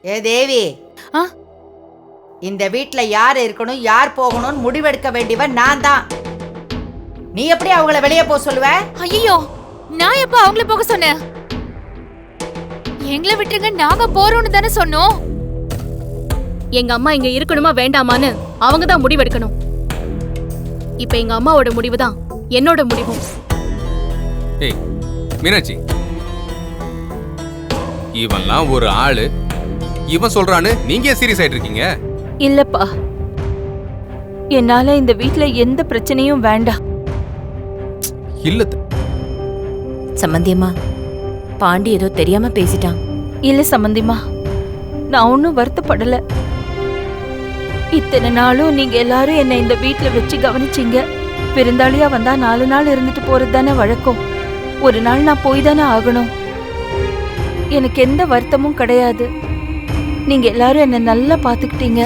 ஏ தேவி, ஆ? இந்த வீட்ல யார் இருக்கணும் யார் போகணும்னு முடிவெடுக்க வேண்டியவன் நான் தான். நீ எப்படி அவங்கள வெளியே போக சொல்லுவ? ஐயோ, நான் எப்ப அவங்கள போக சொன்னேன்? எங்களை விட்டுருங்க, நாங்க போறோம்னு தானே சொன்னோம். எங்க அம்மா இங்க இருக்கணுமா வேண்டாமான்னு அவங்க தான் முடிவெடுக்கணும். இப்ப எங்க அம்மாவோட முடிவு தான் என்னோட முடிவும். ஏய் மீனாட்சி, இவன்லாம் ஒரு ஆளு, இவன் சொல்றான்னு நீங்க சீரியஸ் ஆயிட்டு இருக்கீங்க? இல்லப்பா, என்னால இந்த வீட்ல எந்த பிரச்சனையும் வேண்டாம். இல்ல சம்பந்தியம்மா, பாண்டி ஏதோ தெரியாம பேசிட்டான். இல்ல சம்பந்திமா, நான் ஒன்னும் வருத்தப்படல. இத்தனை நாளும் நீங்க எல்லாரும் என்ன இந்த வீட்ல வச்சு கவனிச்சீங்க. விருந்தாளியா வந்தா 4 நாள் இருந்துட்டு போறது தானே வழக்கம். ஒரு நாள் நான் போய் தானே ஆகணும். எனக்கு எந்த வருத்தமும் கிடையாது. நீங்க எல்லாரும் என்ன நல்லா பாத்துக்கிட்டீங்க.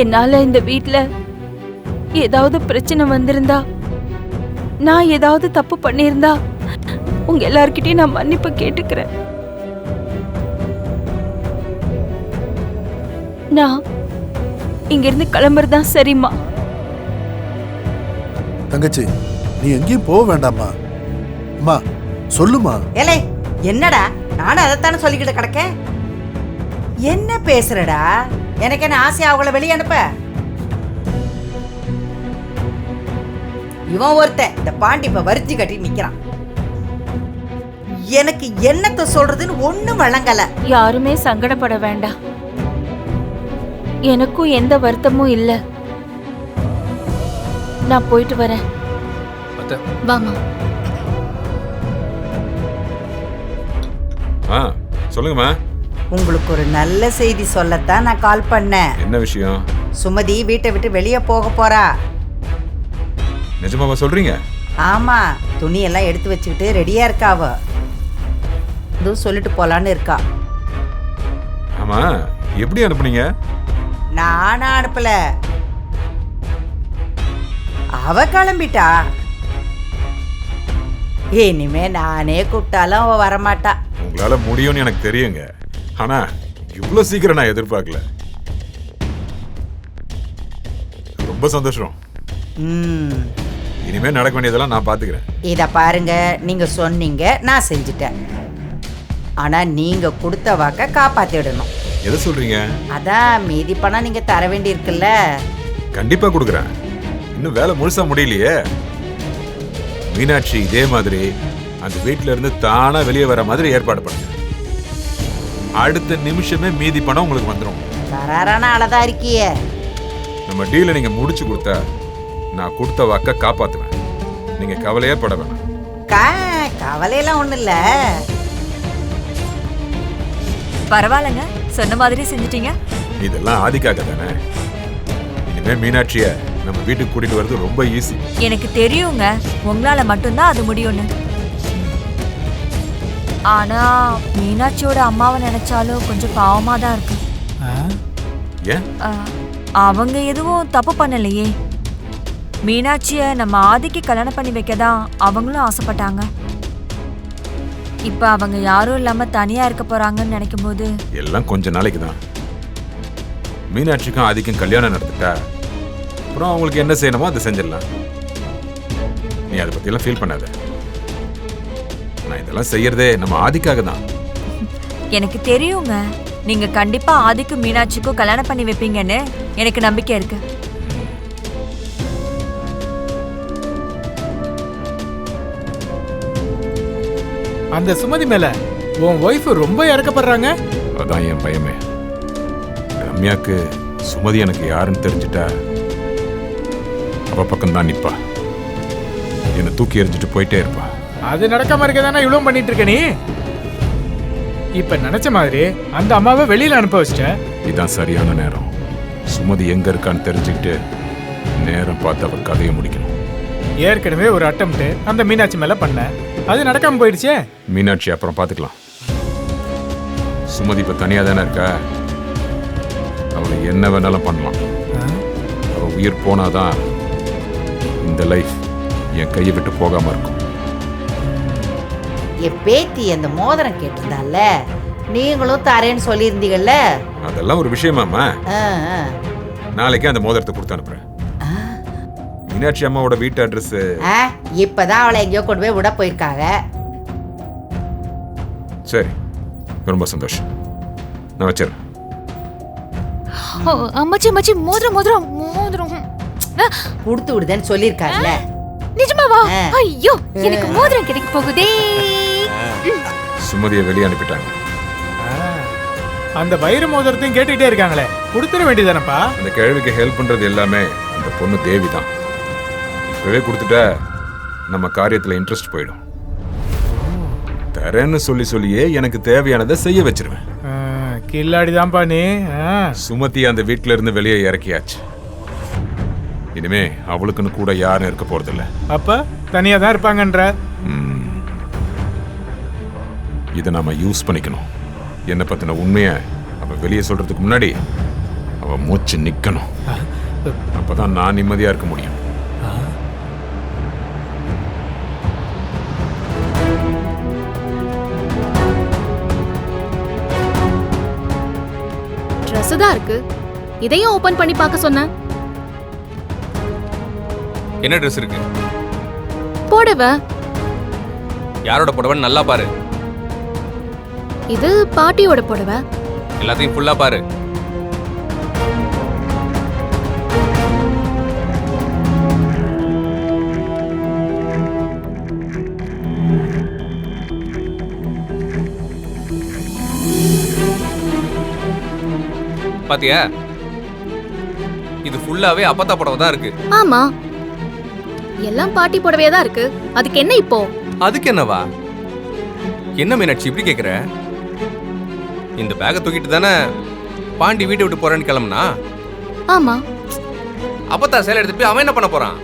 என்னால இந்த வீட்ல ஏதாவது பிரச்சனை வந்திருந்தா, நான் ஏதாவது தப்பு பண்ணியிருந்தா உங்க எல்லார்கிட்டயும் நான் மன்னிப்பு கேட்டுக்கிறேன். நான் இங்க இருந்து கிளம்புறதுதான் சரிம்மா. தங்கச்சி, நீ எங்கேயும் போக வேண்டாமா? அம்மா சொல்லுமா. ஏலே, என்னடா நானும் அதைத்தானே சொல்லிக்கிட்டு கிடக்கேன். என்ன பேசுறடா? எனக்கு என்ன ஆசையா அவங்கள வெளியே அனுப்ப? இவன் ஒருத்தன் இந்த பாண்டி இப்ப வரிச்சு கட்டி நிக்கிறான். எனக்கு என்னத்த சொல்றதுன்னு ஒண்ணும் வழங்கல. யாருமே சங்கடப்பட வேண்டாம். எனக்கும் எந்த வருத்தமும் இல்ல. நான் போயிட்டு வரேன். வாமா. சொல்லுங்கம்மா. உங்களுக்கு ஒரு நல்ல செய்தி சொல்லத்தான் நான் கால் பண்ணேன். என்ன விஷயம்? சுமதி வீட்டை விட்டு வெளியே போக போறா. நிஜமாவா சொல்றீங்க? ஆமா, துணியெல்லாம் எடுத்து வச்சுக்கிட்டு ரெடியா இருக்கா. அவ இதுவும் சொல்லிட்டு போலான்னு இருக்கா. ஆமா, எப்படி அனுப்புனீங்க? நானும் அனுப்பல, அவ கிளம்பிட்டா. இனிமே நானே கூப்பிட்டாலும் அவ வரமாட்டா. உங்களால முடியும்னு எனக்கு தெரியுங்க. ஆனா இவ்வளவு சீக்கிரம் நான் எதிர்பார்க்கல. ரொம்ப சந்தோஷம். இனிமே நடக்க வேண்டியதெல்லாம் நான் பாத்துக்கிறேன். இத பாருங்க, நீங்க சொன்னீங்க, நான் செஞ்சுட்டேன். ஆனா நீங்க கொடுத்த வாக்க காப்பாத்திடணும். எதை சொல்றீங்க? அதான் மீதி பணம் நீங்க தர வேண்டி இருக்குல்ல. கண்டிப்பா கொடுக்குறேன். இன்னும் வேலை முழுசா முடியலையே. மீனாட்சி இதே மாதிரி அந்த வீட்டுல இருந்து தானா வெளியே வர மாதிரி ஏற்பாடு பண்ணுங்க. அடுத்த நிமிஷமே மீதி பணம் உங்களுக்கு வந்துடும். தராரான ஆளதான் இருக்கிய. நம்ம டீலை நீங்க முடிச்சு கொடுத்தா நான் கொடுத்த வாக்க காப்பாத்துவேன். நீங்க கவலையே பட வேணாம். கவலையெல்லாம் ஒண்ணு இல்ல. பரவாயில்லங்க, சொன்ன மாதிரி செஞ்சிட்டீங்க. இதெல்லாம் ஆதிக்காக தானே. இனிமே மீனாட்சிய நம்ம வீட்டுக்கு கூட்டிட்டு வர்றது ரொம்ப ஈஸி. எனக்கு தெரியுங்க, உங்களால மட்டும்தான் அது முடியும்னு. ஆனா மீனாட்சியோட அம்மாவை நினைச்சாலும் கொஞ்சம் பாவமா தான் இருக்கு. ஏன்? அவங்க எதுவும் தப்பு பண்ணலையே. மீனாட்சிய நம்ம ஆதிக்கு கல்யாணம் பண்ணி வைக்கதான் அவங்களும் ஆசைப்பட்டாங்க. இப்ப அவங்க யாரும் இல்லாம தனியா இருக்க போறாங்கன்னு நினைக்கும் போது எல்லாம் கொஞ்ச நாளைக்கு தான். மீனாட்சிக்கும் ஆதிக்கும் கல்யாணம் நடந்துட்டா அப்புறம் அவங்களுக்கு என்ன செய்யணுமோ அதை செஞ்சிடலாம். நீ அதை பத்தி எல்லாம் ஃபீல் பண்ணாத. நான் இதெல்லாம் செய்யறதே நம்ம ஆதிக்காக தான். எனக்கு தெரியுங்க, நீங்க கண்டிப்பா ஆதிக்கும் மீனாட்சிக்கும் கல்யாணம் பண்ணி வைப்பீங்கன்னு எனக்கு நம்பிக்கை இருக்கு. அந்த சுமதி மேல உன் ஒய்ஃப் ரொம்ப இறக்கப்படுறாங்க. அதான் என் பயமே. ரம்யாக்கு சுமதி எனக்கு யாருன்னு தெரிஞ்சுட்டா அவ பக்கம் தான் நிப்பா. என்னை தூக்கி எறிஞ்சிட்டு போயிட்டே இருப்பா. அது நடக்காம இருக்கதானே இவ்வளவு பண்ணிட்டு இருக்க நீ. இப்ப நினைச்ச மாதிரி அந்த அம்மாவை வெளியில அனுப்ப வச்சிட்ட. இதுதான் சரியான நேரம். சுமதி எங்க இருக்கான்னு தெரிஞ்சுக்கிட்டு நேரம் பார்த்து அவர் கதையை முடிக்கணும். ஏற்கனவே ஒரு அட்டம்ப்ட் அந்த மீனாட்சி மேல பண்ண, அது நடக்காம போயிடுச்சே. மீனாட்சி அப்புறம் பார்த்துக்கலாம். சுமதி இப்ப தனியா தானே இருக்கா. அவளை என்ன வேணாலும் பண்ணலாம். அவ உயிர் போனாதான் இந்த லைஃப் என் கையை விட்டு போகாம இருக்கும். என் பேத்தி அந்த மோதிரம் கேட்டிருந்தால, நீங்களும் தரேன்னு சொல்லியிருந்தீங்கல்ல. அதெல்லாம் ஒரு விஷயமாம்மா. ஆ, ஆ. நாளைக்கே அந்த மோதிரத்தை கொடுத்து அனுப்புறேன். மீனாட்சி அம்மாவோட வீட்டு அட்ரஸ் ஆ, இப்பதான் அவளை எங்கேயோ கொண்டு போய் விட போயிருக்காங்க. சரி, ரொம்ப சந்தோஷம். நான் வச்சிடறேன். ஓ, அம்மாச்சி அம்மாச்சி மோதிரம் மோதிரம் மோதிரம். கொடுத்து விடுதேன்னு சொல்லியிருக்காருல்ல. நிஜமாவா? ஆ. ஐயோ, எனக்கு மோதிரம் கிடைக்க போகுதே. சுமதியை வெளியே அனுப்பிட்டாங்க. அந்த வைர மோதிரத்தையும் கேட்டுக்கிட்டே இருக்காங்களே, கொடுத்துட வேண்டியதானப்பா. அந்த கிழவிக்கு ஹெல்ப் பண்றது எல்லாமே அந்த பொண்ணு தேவி தான். இப்பவே கொடுத்துட்டா நம்ம காரியத்துல இன்ட்ரெஸ்ட் போயிடும். தரேன்னு சொல்லி சொல்லியே எனக்கு தேவையானதை செய்ய வச்சிருவேன். கில்லாடி தான்ப்பா நீ. சுமதி அந்த வீட்டுல இருந்து வெளியே இறக்கியாச்சு. இனிமே அவளுக்குன்னு கூட யாரும் இருக்க போறதில்ல. அப்ப தனியா தான் இருப்பாங்கன்ற. இதை நாம யூஸ் பண்ணிக்கணும். என்ன பத்தின உண்மையை அவ வெளியே சொல்றதுக்கு முன்னாடி அவ மூச்சு நிக்கணும். அப்பதான் நான் நிம்மதியா இருக்க முடியும். ட்ரெஸ் தான் இருக்கு, இதையும் ஓபன் பண்ணி பார்க்க சொன்னேன். என்ன ட்ரெஸ் இருக்கு? புடவை. யாரோட புடவைன்னு நல்லா பாரு. இது பாட்டியோட புடவை. எல்லாத்தையும் ஃபுல்லா பாரு. பாத்தியா, இது ஃபுல்லாவே அப்பத்தா புடவை தான் இருக்கு. ஆமா, எல்லாம் பாட்டி புடவையா தான் இருக்கு. அதுக்கு என்ன இப்போ? அதுக்கு என்னவா? என்ன மீனாட்சி இப்படி கேக்குற? இந்த பேக்கை தூக்கிட்டு தானே பாண்டி வீட்டை விட்டு போறேன்னு கிளம்புனா? ஆமா. அப்பத்தா சேலை எடுத்துட்டு போய் அவன் என்ன பண்ண போறான்?